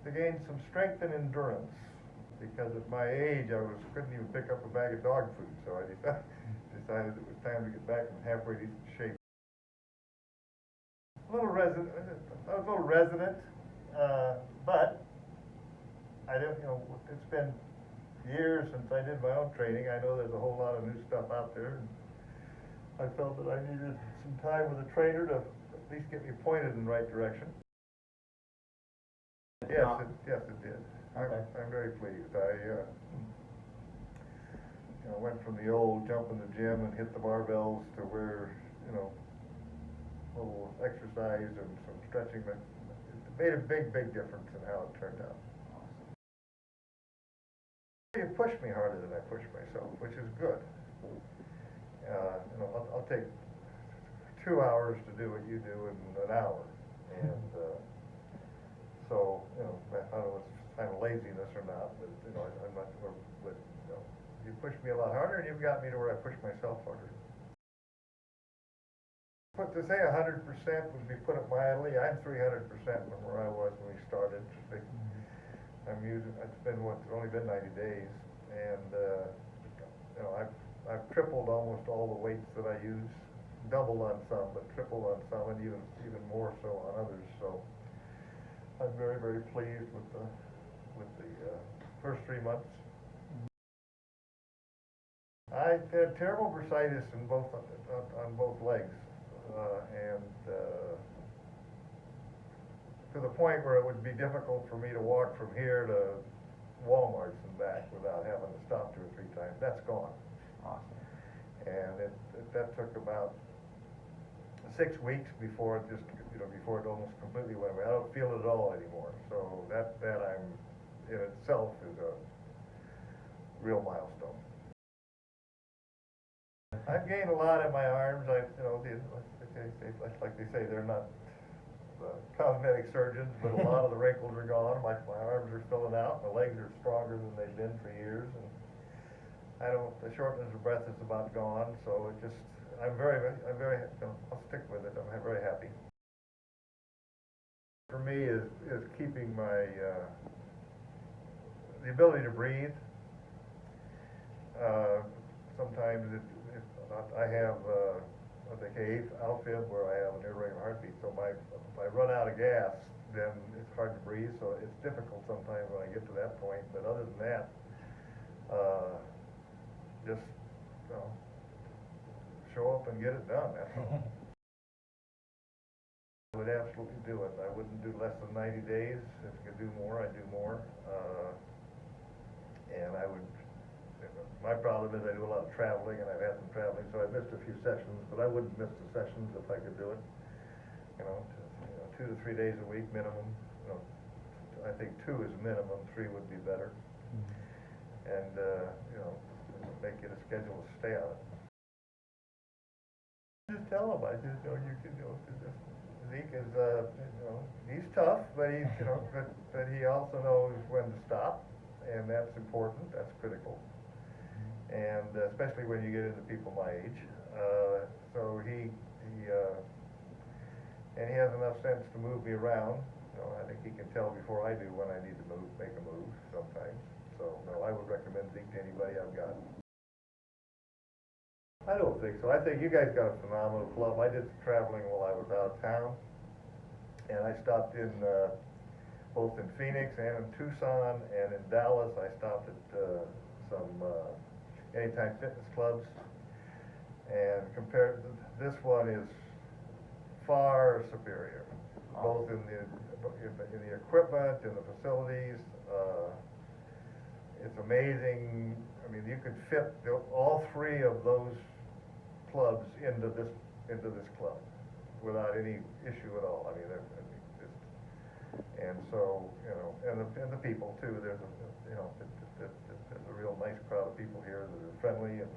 to gain some strength and endurance, because at my age couldn't even pick up a bag of dog food, so I decided it was time to get back in halfway decent shape. I was a little resident, but I didn't, it's been years since I did my own training. I know there's a whole lot of new stuff out there, and I felt that I needed some time with a trainer to at least get me pointed in the right direction. Yes, it did. Okay. I'm very pleased. I went from the old jump in the gym and hit the barbells to where, a little exercise and some stretching, it made a big difference in how it turned out. You push me harder than I push myself, which is good. I'll take 2 hours to do what you do in an hour, and so I don't know if it's kind of laziness or not, but I'm not. But you push me a lot harder, and you've got me to where I push myself harder. But to say 100% would be put it mildly. I'm 300% from where I was when we started. It's only been 90 days, and I've tripled almost all the weights that I use, doubled on some, but tripled on some, and even more so on others. So I'm very pleased with the first 3 months. I had terrible bursitis on both legs, and to the point where it would be difficult for me to walk from here to Walmart's and back without having to stop 2 or 3 times. That's gone. Awesome. And that took about 6 weeks before it before it almost completely went away. I don't feel it at all anymore. So that in itself is a real milestone. I've gained a lot in my arms. Like they say, they're not cosmetic surgeons, but a lot of the wrinkles are gone. My arms are filling out. My legs are stronger than they've been for years, and the shortness of breath is about gone. So I'll stick with it. I'm very happy. For me is keeping my the ability to breathe. Sometimes I have what they call AFib, where I have an irregular heartbeat. So if I run out of gas, then it's hard to breathe. So it's difficult sometimes when I get to that point. But other than that, just show up and get it done. That's all. I would absolutely do it. I wouldn't do less than 90 days. If I could do more, I'd do more. And I would. My problem is I do a lot of traveling, and I've had some traveling, so I missed a few sessions, but I wouldn't miss the sessions if I could do it. 2 to 3 days a week minimum. I think 2 is minimum, 3 would be better. And make it a schedule to stay on it. Just tell them. Zeke is he's tough, but but he also knows when to stop, and that's important. That's critical. And especially when you get into people my age, so he has enough sense to move me around. I think he can tell before I do when I need to make a move sometimes. So no, I would recommend Zeke to anybody I've got. I don't think so. I think you guys got a phenomenal club. I did some traveling while I was out of town, and I stopped in both in Phoenix and in Tucson and in Dallas. I stopped at some Anytime Fitness clubs, and compared to this one is far superior, both in the equipment, in the facilities. It's amazing. I mean, you could fit all 3 of those clubs into this club without any issue at all. I mean, and so and the people too. There's a real nice crowd of people here that are friendly and